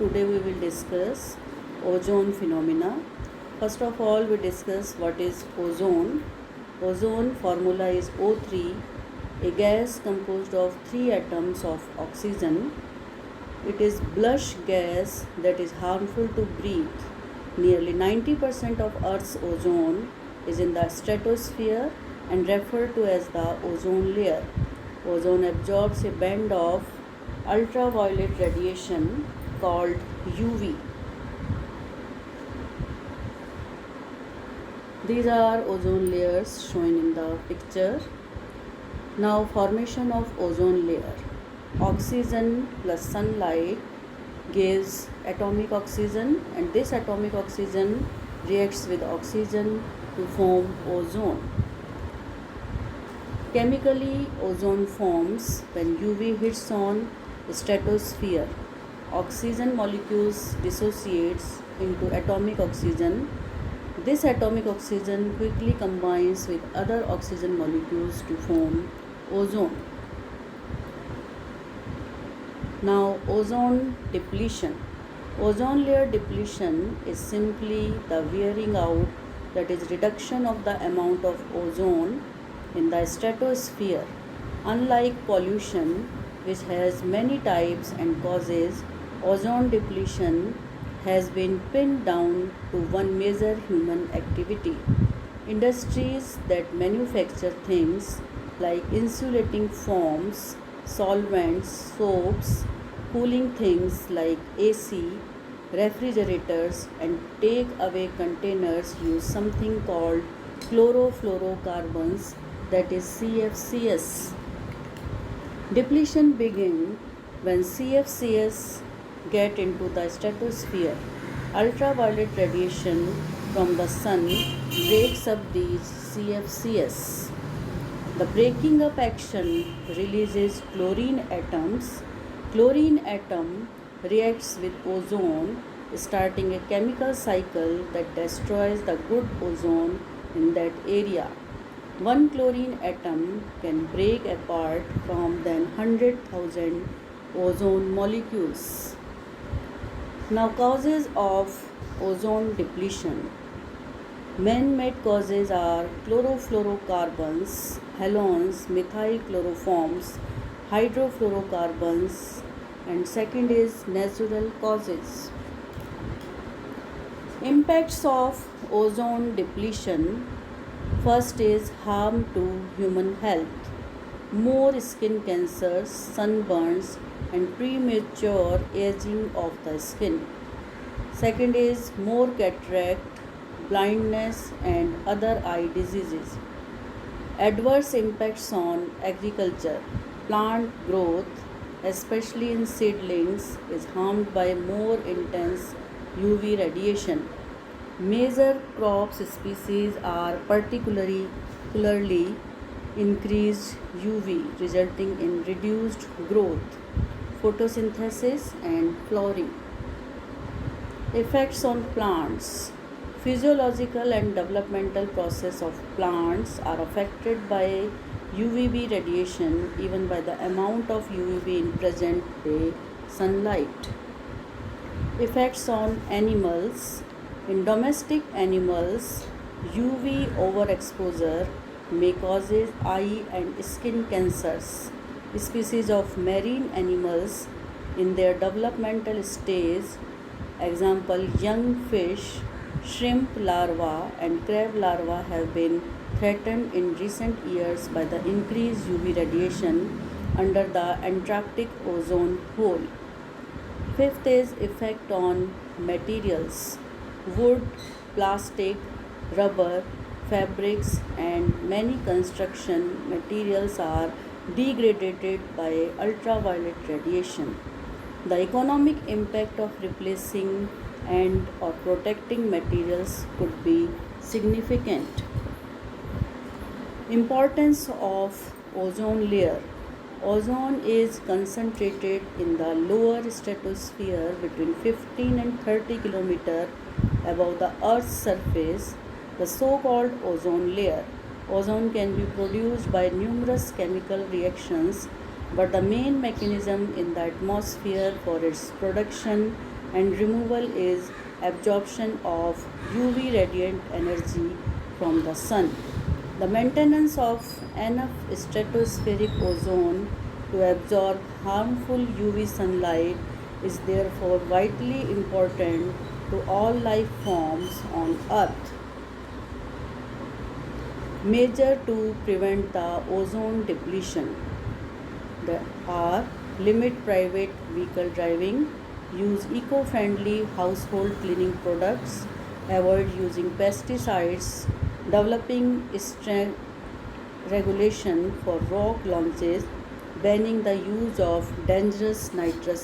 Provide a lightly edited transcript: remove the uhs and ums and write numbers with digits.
today we will discuss ozone phenomena. First of all, we discuss what is ozone. Ozone formula is O3, a gas composed of 3 atoms of oxygen. It is bluish gas that is harmful to breathe. Nearly 90% of Earth's ozone is in the stratosphere and referred to as the ozone layer. Ozone absorbs a band of ultraviolet radiation called UV. These are ozone layers shown in the picture. Now, formation of ozone layer. Oxygen plus sunlight gives atomic oxygen, and this atomic oxygen reacts with oxygen to form ozone. Chemically, ozone forms when UV hits on stratosphere. Oxygen molecules dissociates into atomic oxygen. This atomic oxygen quickly combines with other oxygen molecules to form ozone. Now, ozone depletion. Ozone layer depletion is simply the wearing out, that is reduction of the amount of ozone in the stratosphere. Unlike pollution, which has many types and causes, ozone depletion has been pinned down to one major human activity. Industries that manufacture things like insulating foams, solvents, soaps, cooling things like AC, refrigerators, and take away containers use something called chlorofluorocarbons, that is CFCs. Depletion begins when CFCs get into the stratosphere. Ultraviolet radiation from the sun breaks up these CFCs. The breaking up action releases chlorine atoms. Chlorine atom reacts with ozone, starting a chemical cycle that destroys the good ozone in that area. One chlorine atom can break apart from then 100,000 ozone molecules. Now, causes of ozone depletion. Man-made causes are chlorofluorocarbons, halogens, methyl chloroforms, hydrofluorocarbons, and second is natural causes. Impacts of ozone depletion. First is harm to human health. More skin cancers, sunburns, and premature aging of the skin. Second is more cataract, blindness, and other eye diseases. Adverse impacts on agriculture. Plant growth, especially in seedlings, is harmed by more intense UV radiation. Major crops species are particularly increased UV, resulting in reduced growth, photosynthesis, and flowering. Effects on plants. Physiological and developmental process of plants are affected by UVB radiation, even by the amount of UVB in present day sunlight. Effects on animals. In domestic animals, UV overexposure may cause eye and skin cancers. Species of marine animals in their developmental stage, example young fish, shrimp larvae, and crab larvae, have been threatened in recent years by the increased UV radiation under the Antarctic ozone hole. Fifth is effect on materials. Wood, plastic, rubber, fabrics, and many construction materials are degraded by ultraviolet radiation. The economic impact of replacing and or protecting materials could be significant. Importance of ozone layer. Ozone is concentrated in the lower stratosphere between 15 and 30 km above the Earth's surface, the so-called ozone layer. Ozone can be produced by numerous chemical reactions, but the main mechanism in the atmosphere for its production and removal is absorption of UV radiant energy from the sun. The maintenance of enough stratospheric ozone to absorb harmful UV sunlight is therefore vitally important to all life forms on Earth. Measure to prevent the ozone depletion. There are limit private vehicle driving, use eco-friendly household cleaning products, avoid using pesticides, developing regulation for rock launches, banning the use of dangerous nitrous